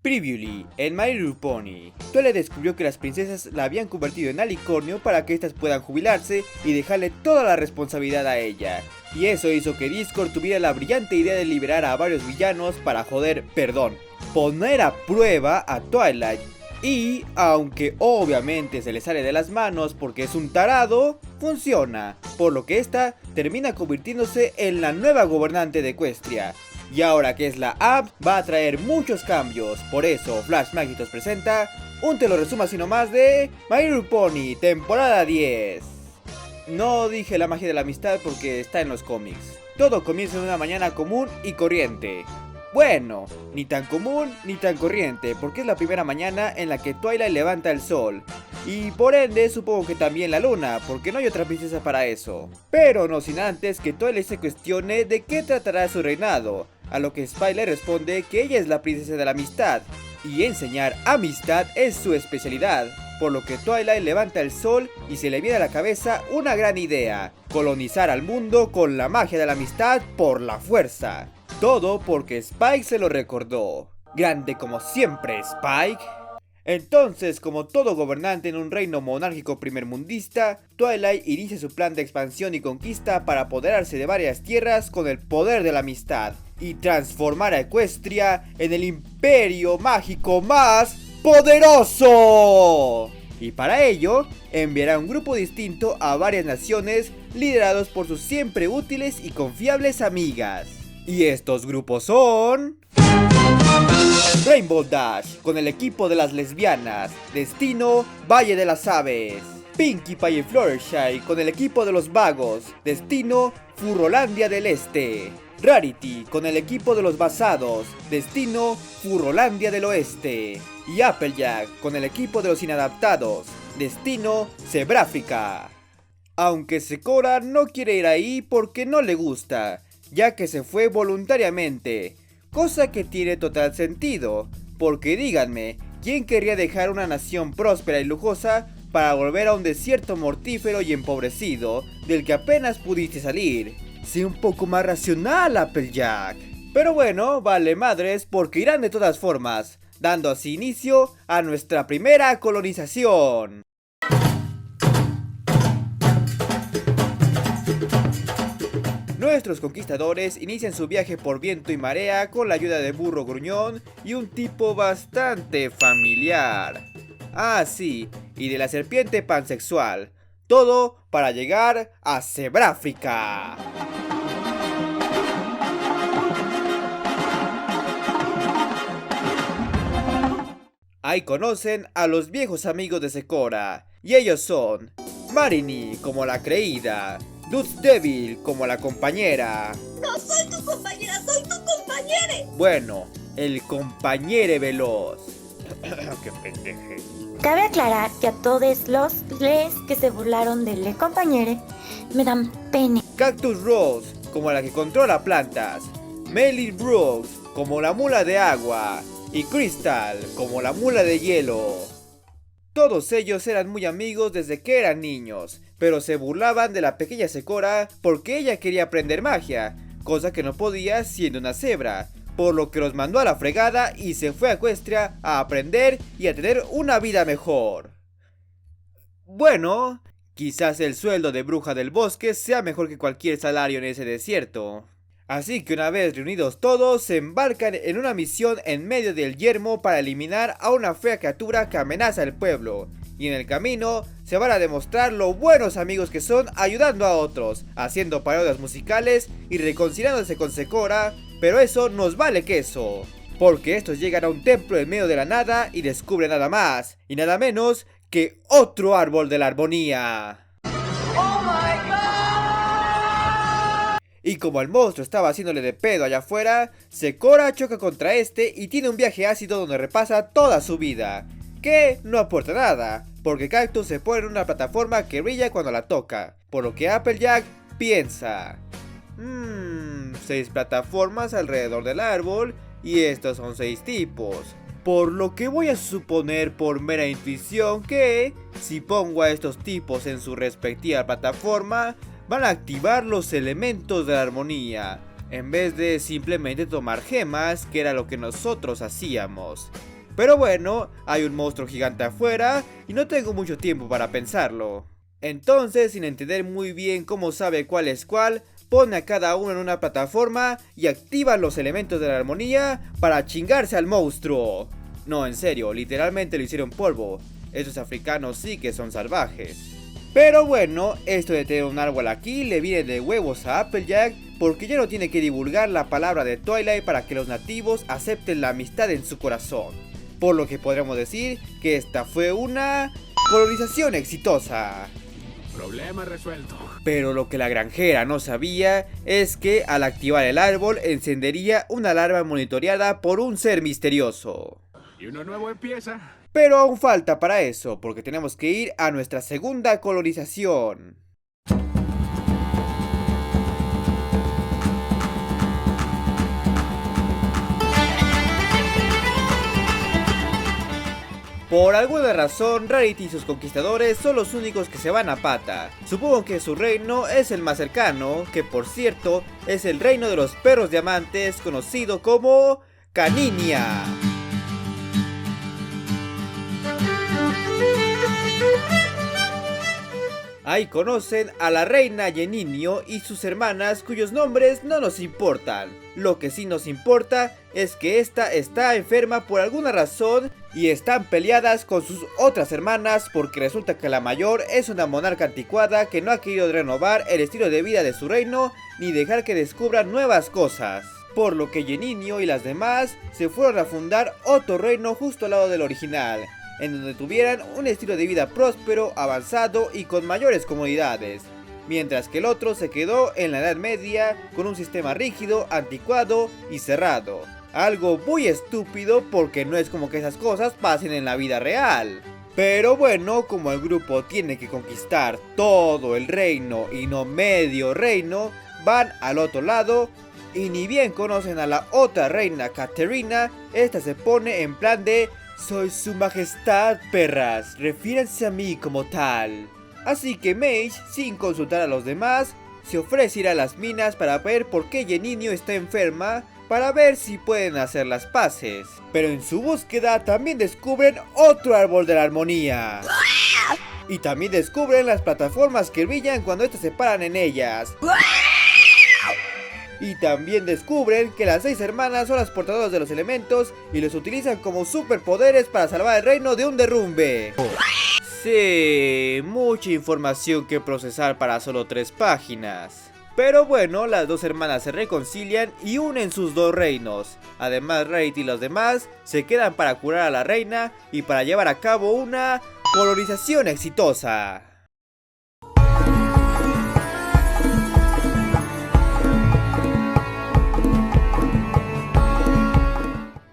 Previously, en My Little Pony, Twilight descubrió que las princesas la habían convertido en alicornio para que éstas puedan jubilarse y dejarle toda la responsabilidad a ella. Y eso hizo que Discord tuviera la brillante idea de liberar a varios villanos para poner a prueba a Twilight. Y, aunque obviamente se le sale de las manos porque es un tarado, funciona, por lo que esta termina convirtiéndose en la nueva gobernante de Equestria. Y ahora que es la app, va a traer muchos cambios. Por eso, Flash Magitos presenta un te lo resumo así nomás de My Little Pony, temporada 10. No dije la magia de la amistad porque está en los cómics. Todo comienza en una mañana común y corriente. Bueno, ni tan común ni tan corriente, porque es la primera mañana en la que Twilight levanta el sol. Y por ende supongo que también la luna, porque no hay otra princesa para eso. Pero no sin antes que Twilight se cuestione de qué tratará su reinado. A lo que Spike le responde que ella es la princesa de la amistad, y enseñar amistad es su especialidad. Por lo que Twilight levanta el sol y se le viene a la cabeza una gran idea: colonizar al mundo con la magia de la amistad por la fuerza. Todo porque Spike se lo recordó. Grande como siempre, Spike. Entonces, como todo gobernante en un reino monárquico primermundista, Twilight inicia su plan de expansión y conquista para apoderarse de varias tierras con el poder de la amistad y transformar a Equestria en el imperio mágico más poderoso. Y para ello, enviará un grupo distinto a varias naciones liderados por sus siempre útiles y confiables amigas. Y estos grupos son... Rainbow Dash, con el equipo de las lesbianas. Destino, Valle de las Aves. Pinkie Pie y Fluttershy, con el equipo de los vagos. Destino, Furrolandia del Este. Rarity, con el equipo de los basados. Destino, Furrolandia del Oeste. Y Applejack, con el equipo de los inadaptados. Destino, Zebráfrica. Aunque Zecora no quiere ir ahí porque no le gusta, ya que se fue voluntariamente. Cosa que tiene total sentido, porque díganme, ¿quién querría dejar una nación próspera y lujosa para volver a un desierto mortífero y empobrecido del que apenas pudiste salir? Sé un poco más racional, Applejack. Pero bueno, vale madres porque irán de todas formas, dando así inicio a nuestra primera colonización. Nuestros conquistadores inician su viaje por viento y marea con la ayuda de Burro Gruñón y un tipo bastante familiar. Ah, sí, y de la serpiente pansexual. Todo para llegar a Zebráfrica. Ahí conocen a los viejos amigos de Zecora, y ellos son Marini como la creída, Dutz Devil como la compañera. No soy tu compañera, soy tu compañere. Bueno, el compañere veloz. Qué pendeje. Cabe aclarar que a todos los les que se burlaron del le compañere me dan pene. Cactus Rose como la que controla plantas, Melly Brooks como la mula de agua y Crystal como la mula de hielo. Todos ellos eran muy amigos desde que eran niños, pero se burlaban de la pequeña Zecora porque ella quería aprender magia, cosa que no podía siendo una cebra, por lo que los mandó a la fregada y se fue a Equestria a aprender y a tener una vida mejor. Bueno, quizás el sueldo de bruja del bosque sea mejor que cualquier salario en ese desierto. Así que una vez reunidos todos, se embarcan en una misión en medio del yermo para eliminar a una fea criatura que amenaza el pueblo. Y en el camino se van a demostrar lo buenos amigos que son ayudando a otros, haciendo parodias musicales y reconciliándose con Zecora, pero eso nos vale queso. Porque estos llegan a un templo en medio de la nada y descubren nada más y nada menos que otro árbol de la armonía. Y como el monstruo estaba haciéndole de pedo allá afuera, Zecora choca contra este y tiene un viaje ácido donde repasa toda su vida. Que no aporta nada, porque Cactus se pone en una plataforma que brilla cuando la toca, por lo que Applejack piensa: 6 plataformas alrededor del árbol y estos son 6 tipos. Por lo que voy a suponer por mera intuición que, si pongo a estos tipos en su respectiva plataforma, van a activar los elementos de la armonía, en vez de simplemente tomar gemas, que era lo que nosotros hacíamos. Pero bueno, hay un monstruo gigante afuera y no tengo mucho tiempo para pensarlo. Entonces, sin entender muy bien cómo sabe cuál es cuál, pone a cada uno en una plataforma y activa los elementos de la armonía para chingarse al monstruo. No, en serio, literalmente lo hicieron polvo. Esos africanos sí que son salvajes. Pero bueno, esto de tener un árbol aquí le viene de huevos a Applejack, porque ya no tiene que divulgar la palabra de Twilight para que los nativos acepten la amistad en su corazón. Por lo que podremos decir que esta fue una colonización exitosa. Problema resuelto. Pero lo que la granjera no sabía es que al activar el árbol encendería una alarma monitoreada por un ser misterioso. Y uno nuevo empieza. Pero aún falta para eso, porque tenemos que ir a nuestra segunda colonización. Por alguna razón, Rarity y sus conquistadores son los únicos que se van a pata. Supongo que su reino es el más cercano, que por cierto es el reino de los perros diamantes, conocido como Caninia. Ahí conocen a la reina Yeninio y sus hermanas, cuyos nombres no nos importan. Lo que sí nos importa es que esta está enferma por alguna razón y están peleadas con sus otras hermanas, porque resulta que la mayor es una monarca anticuada que no ha querido renovar el estilo de vida de su reino ni dejar que descubran nuevas cosas. Por lo que Yeninio y las demás se fueron a fundar otro reino justo al lado del original, en donde tuvieran un estilo de vida próspero, avanzado y con mayores comodidades, mientras que el otro se quedó en la Edad Media con un sistema rígido, anticuado y cerrado. Algo muy estúpido, porque no es como que esas cosas pasen en la vida real. Pero bueno, como el grupo tiene que conquistar todo el reino y no medio reino, van al otro lado. Y ni bien conocen a la otra reina, Caterina, esta se pone en plan de: soy su majestad, perras, refiéranse a mí como tal. Así que Mage, sin consultar a los demás, se ofrece ir a las minas para ver por qué Yeninio está enferma, para ver si pueden hacer las paces. Pero en su búsqueda también descubren otro árbol de la armonía. Y también descubren las plataformas que brillan cuando estas se paran en ellas. Y también descubren que las 6 hermanas son las portadoras de los elementos y los utilizan como superpoderes para salvar el reino de un derrumbe. Sí, mucha información que procesar para solo 3 páginas. Pero bueno, las 2 hermanas se reconcilian y unen sus 2 reinos. Además, Rarity y los demás se quedan para curar a la reina y para llevar a cabo una colonización exitosa.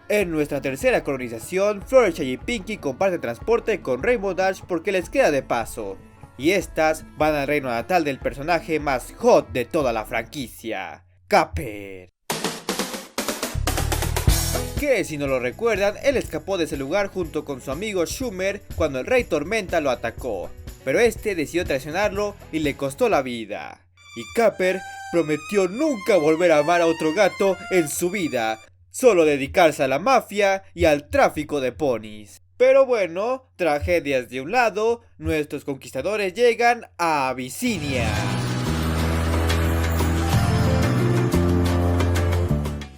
En nuestra tercera colonización, Fluttershy y Pinkie comparten transporte con Rainbow Dash porque les queda de paso. Y estas van al reino natal del personaje más hot de toda la franquicia, Capper. Que si no lo recuerdan, él escapó de ese lugar junto con su amigo Schumer cuando el Rey Tormenta lo atacó. Pero este decidió traicionarlo y le costó la vida. Y Capper prometió nunca volver a amar a otro gato en su vida, solo dedicarse a la mafia y al tráfico de ponis. Pero bueno, tragedias de un lado, nuestros conquistadores llegan a Abisinia.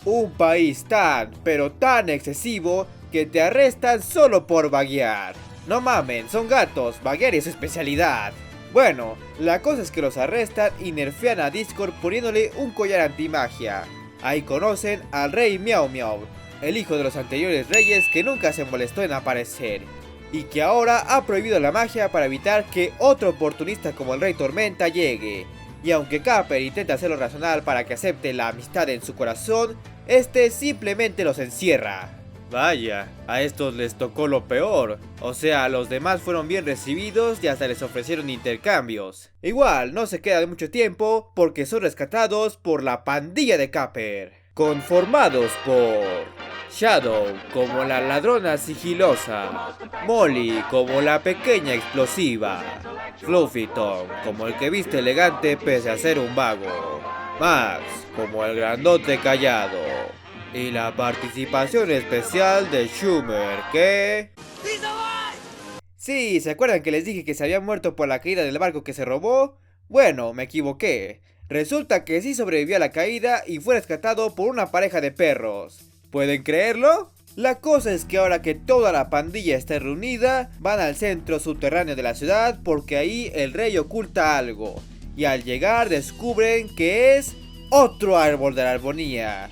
Un país tan, pero tan excesivo que te arrestan solo por vaguear. No mamen, son gatos, vaguear es su especialidad. Bueno, la cosa es que los arrestan y nerfean a Discord poniéndole un collar antimagia. Ahí conocen al rey Miau Miau, el hijo de los anteriores reyes que nunca se molestó en aparecer, y que ahora ha prohibido la magia para evitar que otro oportunista como el Rey Tormenta llegue. Y aunque Capper intenta hacerlo racional para que acepte la amistad en su corazón, este simplemente los encierra. Vaya, a estos les tocó lo peor. O sea, los demás fueron bien recibidos y hasta les ofrecieron intercambios. Igual, no se queda mucho tiempo porque son rescatados por la pandilla de Capper, conformados por Shadow como la ladrona sigilosa, Molly como la pequeña explosiva, Fluffyton como el que viste elegante pese a ser un vago, Max como el grandote callado, Y la participación especial de Schumer, ¿qué? Sí, ¿se acuerdan que les dije que se había muerto por la caída del barco que se robó? Bueno, me equivoqué. Resulta que sí sobrevivió a la caída y fue rescatado por una pareja de perros. ¿Pueden creerlo? La cosa es que ahora que toda la pandilla está reunida, van al centro subterráneo de la ciudad porque ahí el rey oculta algo. Y al llegar descubren que es otro árbol de la armonía.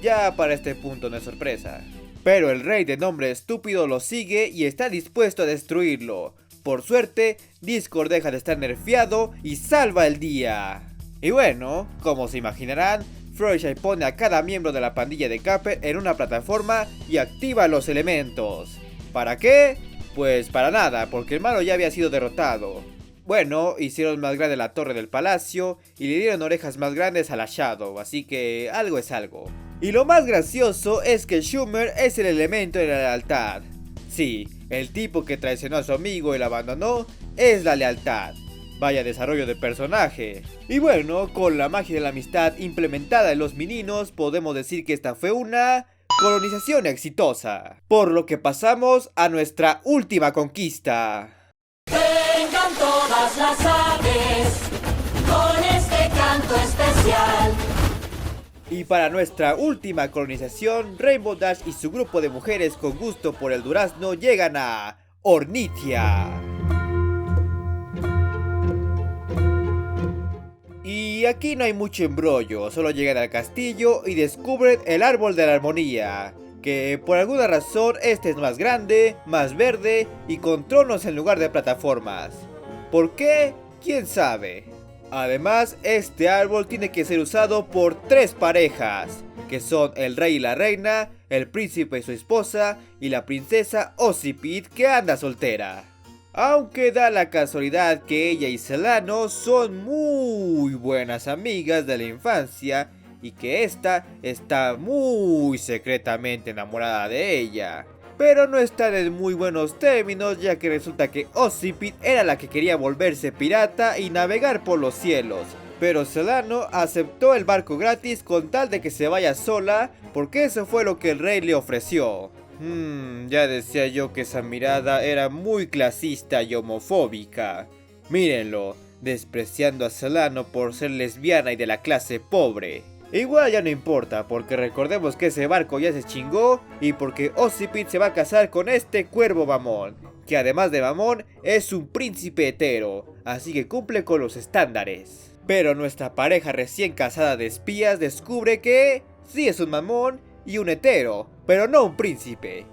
Ya para este punto no es sorpresa. Pero el rey de nombre estúpido lo sigue y está dispuesto a destruirlo. Por suerte, Discord deja de estar nerfeado y salva el día. Y bueno, como se imaginarán, Froshy pone a cada miembro de la pandilla de Capper en una plataforma y activa los elementos. ¿Para qué? Pues para nada, porque el malo ya había sido derrotado. Bueno, hicieron más grande la torre del palacio y le dieron orejas más grandes a la Shadow, así que algo es algo. Y lo más gracioso es que Schumer es el elemento de la lealtad. Sí, el tipo que traicionó a su amigo y lo abandonó es la lealtad. Vaya desarrollo de personaje. Y bueno, con la magia de la amistad implementada en los meninos, podemos decir que esta fue una colonización exitosa. Por lo que pasamos a nuestra última conquista. Vengan todas las aves con este canto especial. Y para nuestra última colonización, Rainbow Dash y su grupo de mujeres con gusto por el durazno llegan a Ornitia. Y aquí no hay mucho embrollo, solo llegan al castillo y descubren el árbol de la armonía. Que por alguna razón este es más grande, más verde y con tronos en lugar de plataformas. ¿Por qué? ¿Quién sabe? Además, este árbol tiene que ser usado por 3 parejas, que son el rey y la reina, el príncipe y su esposa, y la princesa Ossipede que anda soltera. Aunque da la casualidad que ella y Celano son muy buenas amigas de la infancia, y que esta está muy secretamente enamorada de ella. Pero no están en muy buenos términos, ya que resulta que Ossipede era la que quería volverse pirata y navegar por los cielos. Pero Celano aceptó el barco gratis con tal de que se vaya sola, porque eso fue lo que el rey le ofreció. Ya decía yo que esa mirada era muy clasista y homofóbica. Mírenlo, despreciando a Celano por ser lesbiana y de la clase pobre. Igual ya no importa, porque recordemos que ese barco ya se chingó y porque Ossipede se va a casar con este cuervo mamón, que además de mamón es un príncipe hetero, así que cumple con los estándares. Pero nuestra pareja recién casada de espías descubre que sí es un mamón y un hetero, pero no un príncipe,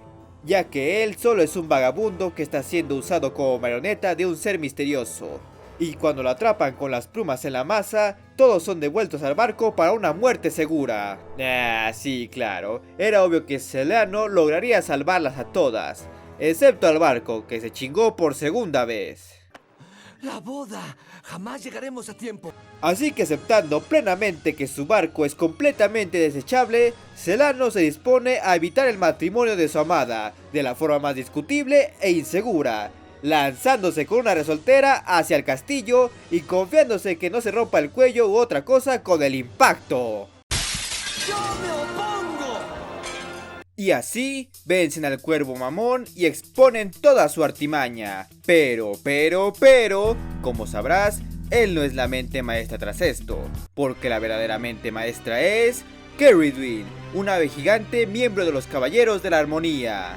ya que él solo es un vagabundo que está siendo usado como marioneta de un ser misterioso. Y cuando lo atrapan con las plumas en la masa, todos son devueltos al barco para una muerte segura. Sí, claro. Era obvio que Celano lograría salvarlas a todas, excepto al barco, que se chingó por segunda vez. ¡La boda! ¡Jamás llegaremos a tiempo! Así que aceptando plenamente que su barco es completamente desechable, Celano se dispone a evitar el matrimonio de su amada, de la forma más discutible e insegura, lanzándose con una resoltera hacia el castillo y confiándose que no se rompa el cuello u otra cosa con el impacto. ¡Yo me opongo! Y así vencen al cuervo mamón y exponen toda su artimaña. Pero, como sabrás, él no es la mente maestra tras esto, porque la verdadera mente maestra es Cerridwen, un ave gigante miembro de los Caballeros de la Armonía.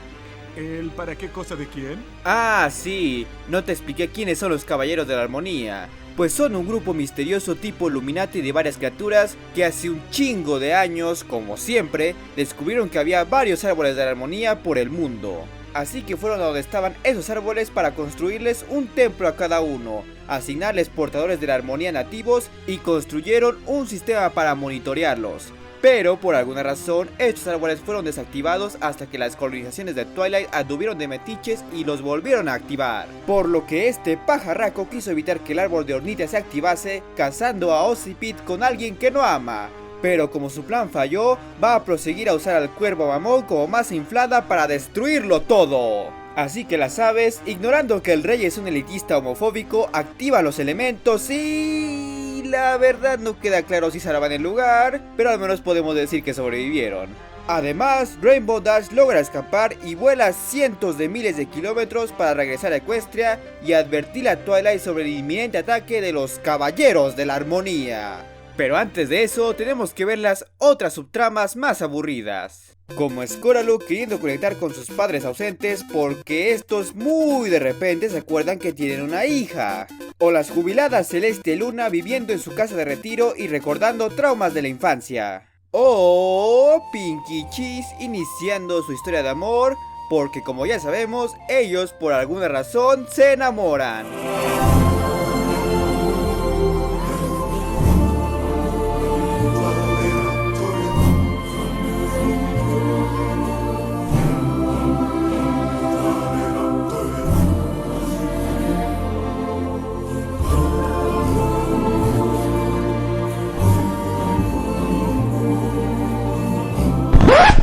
¿El para qué cosa de quién? Ah, sí, no te expliqué quiénes son los Caballeros de la Armonía. Pues son un grupo misterioso tipo Illuminati de varias criaturas que hace un chingo de años, como siempre, descubrieron que había varios árboles de la armonía por el mundo. Así que fueron a donde estaban esos árboles para construirles un templo a cada uno, asignarles portadores de la armonía nativos y construyeron un sistema para monitorearlos. Pero por alguna razón estos árboles fueron desactivados hasta que las colonizaciones de Twilight anduvieron de metiches y los volvieron a activar. Por lo que este pajarraco quiso evitar que el árbol de Ornitia se activase, casando a Ossipede con alguien que no ama. Pero como su plan falló, va a proseguir a usar al cuervo mamón como masa inflada para destruirlo todo. Así que las aves, ignorando que el rey es un elitista homofóbico, activan los elementos y... la verdad no queda claro si salvan el lugar, pero al menos podemos decir que sobrevivieron. Además, Rainbow Dash logra escapar y vuela cientos de miles de kilómetros para regresar a Equestria y advertir a Twilight sobre el inminente ataque de los Caballeros de la Armonía. Pero antes de eso, tenemos que ver las otras subtramas más aburridas. Como Scoralu queriendo conectar con sus padres ausentes porque estos muy de repente se acuerdan que tienen una hija. O las jubiladas Celeste y Luna viviendo en su casa de retiro y recordando traumas de la infancia. O Pinkie y Cheese iniciando su historia de amor porque, como ya sabemos, ellos por alguna razón se enamoran.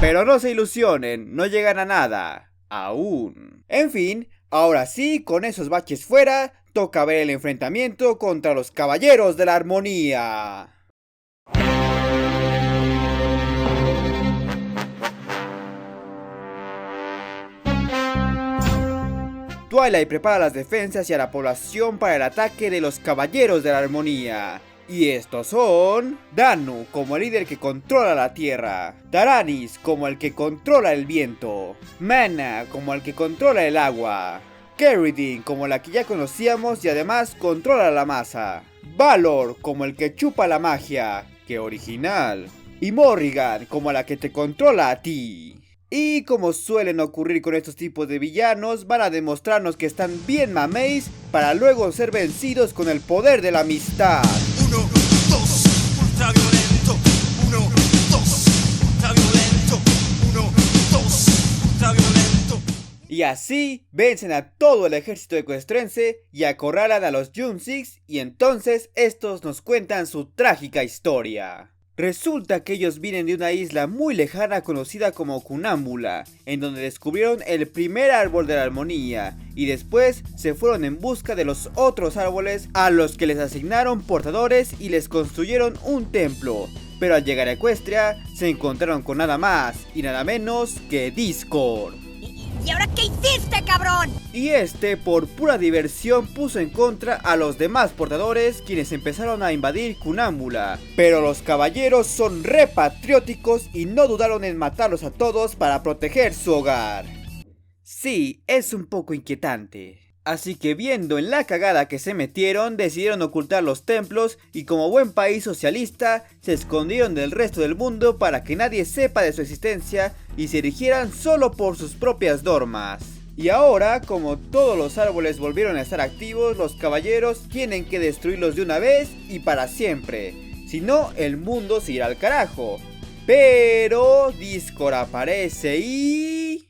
Pero no se ilusionen, no llegan a nada, aún. En fin, ahora sí, con esos baches fuera, toca ver el enfrentamiento contra los Caballeros de la Armonía. Twilight prepara las defensas y a la población para el ataque de los Caballeros de la Armonía. Y estos son Danu como el líder que controla la tierra, Taranis como el que controla el viento, Mana como el que controla el agua, Keridin como la que ya conocíamos y además controla la masa, Valor como el que chupa la magia, que original, y Morrigan como la que te controla a ti. Y como suelen ocurrir con estos tipos de villanos, van a demostrarnos que están bien mameis para luego ser vencidos con el poder de la amistad. 1, 2, ultraviolento. 1, 2, ultraviolento. 1, 2, ultraviolento. Y así vencen a todo el ejército ecuestrense y acorralan a los Junsix, y entonces estos nos cuentan su trágica historia. Resulta que ellos vienen de una isla muy lejana conocida como Cunámbula, en donde descubrieron el primer árbol de la armonía, y después se fueron en busca de los otros árboles a los que les asignaron portadores y les construyeron un templo. Pero al llegar a Equestria, se encontraron con nada más y nada menos que Discord. ¿Y ahora qué hiciste, cabrón? Y este, por pura diversión, puso en contra a los demás portadores, quienes empezaron a invadir Cunámbula. Pero los caballeros son re patrióticos y no dudaron en matarlos a todos para proteger su hogar. Sí, es un poco inquietante. Así que viendo en la cagada que se metieron, decidieron ocultar los templos y como buen país socialista, se escondieron del resto del mundo para que nadie sepa de su existencia y se erigieran solo por sus propias normas. Y ahora, como todos los árboles volvieron a estar activos, los caballeros tienen que destruirlos de una vez y para siempre. Si no, el mundo se irá al carajo. Pero Discord aparece y...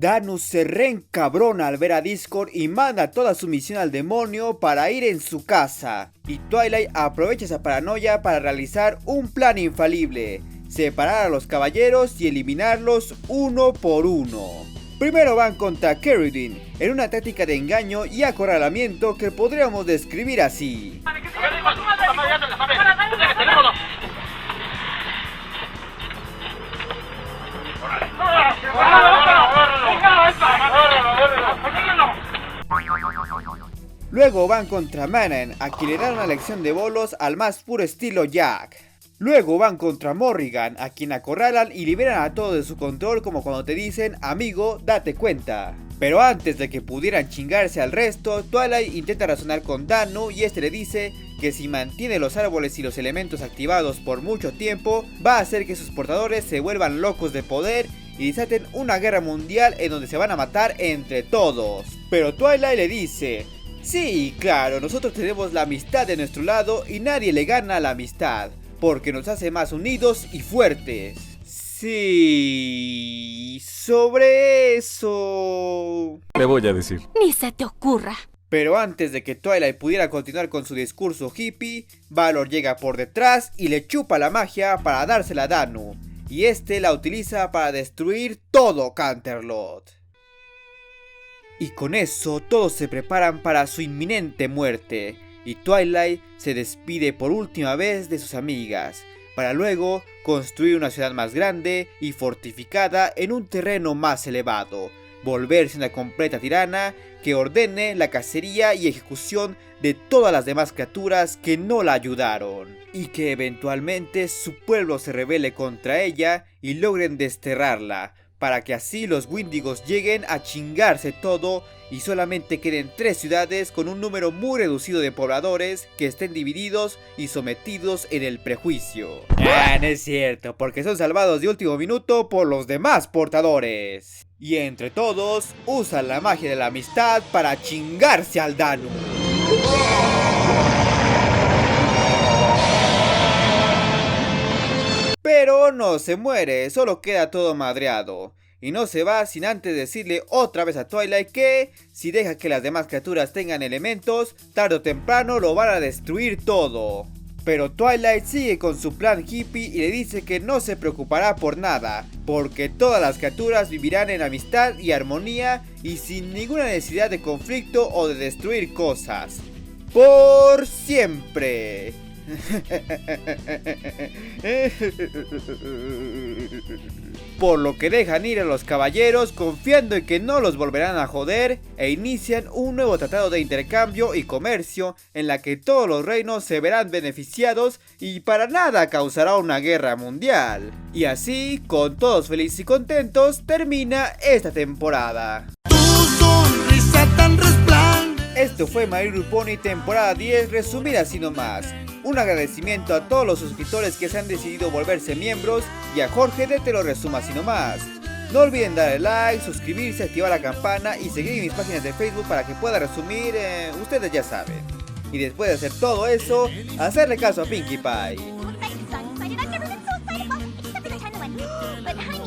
Danu se reencabrona al ver a Discord y manda toda su misión al demonio para ir en su casa. Y Twilight aprovecha esa paranoia para realizar un plan infalible: separar a los caballeros y eliminarlos uno por uno. Primero van contra Keridin, en una táctica de engaño y acorralamiento que podríamos describir así. Luego van contra Manan, a quien le dan una lección de bolos al más puro estilo Jack. Luego van contra Morrigan, a quien acorralan y liberan a todos de su control, como cuando te dicen: amigo, date cuenta. Pero antes de que pudieran chingarse al resto, Twilight intenta razonar con Danu y este le dice que si mantiene los árboles y los elementos activados por mucho tiempo, va a hacer que sus portadores se vuelvan locos de poder y desaten una guerra mundial en donde se van a matar entre todos. Pero Twilight le dice: sí, claro, nosotros tenemos la amistad de nuestro lado y nadie le gana a la amistad, porque nos hace más unidos y fuertes. Sí, sobre eso... Le voy a decir. Ni se te ocurra. Pero antes de que Twilight pudiera continuar con su discurso hippie, Valor llega por detrás y le chupa la magia para dársela a Danu. y este la utiliza para destruir todo Canterlot. Y con eso todos se preparan para su inminente muerte, y Twilight se despide por última vez de sus amigas, para luego construir una ciudad más grande y fortificada en un terreno más elevado, volverse una completa tirana que ordene la cacería y ejecución de todas las demás criaturas que no la ayudaron, y que eventualmente su pueblo se rebele contra ella y logren desterrarla, para que así los Wendigos lleguen a chingarse todo y solamente queden 3 ciudades con un número muy reducido de pobladores que estén divididos y sometidos en el prejuicio. No es cierto, porque son salvados de último minuto por los demás portadores. Y entre todos, usan la magia de la amistad para chingarse al Danu. Pero no se muere, solo queda todo madreado. Y no se va sin antes decirle otra vez a Twilight que si deja que las demás criaturas tengan elementos, tarde o temprano lo van a destruir todo. Pero Twilight sigue con su plan hippie y le dice que no se preocupará por nada, porque todas las criaturas vivirán en amistad y armonía y sin ninguna necesidad de conflicto o de destruir cosas. Por siempre. Por lo que dejan ir a los caballeros confiando en que no los volverán a joder e inician un nuevo tratado de intercambio y comercio en la que todos los reinos se verán beneficiados y para nada causará una guerra mundial. Y así, con todos felices y contentos, termina esta temporada. Tu sonrisa tan resplandeciente. Esto fue My Little Pony temporada 10 resumida así nomás. Un agradecimiento a todos los suscriptores que se han decidido volverse miembros y a Jorge de Te lo resumo así nomás. No olviden darle like, suscribirse, activar la campana y seguir en mis páginas de Facebook para que pueda resumir, ustedes ya saben. Y después de hacer todo eso, hacerle caso a Pinkie Pie. But honey,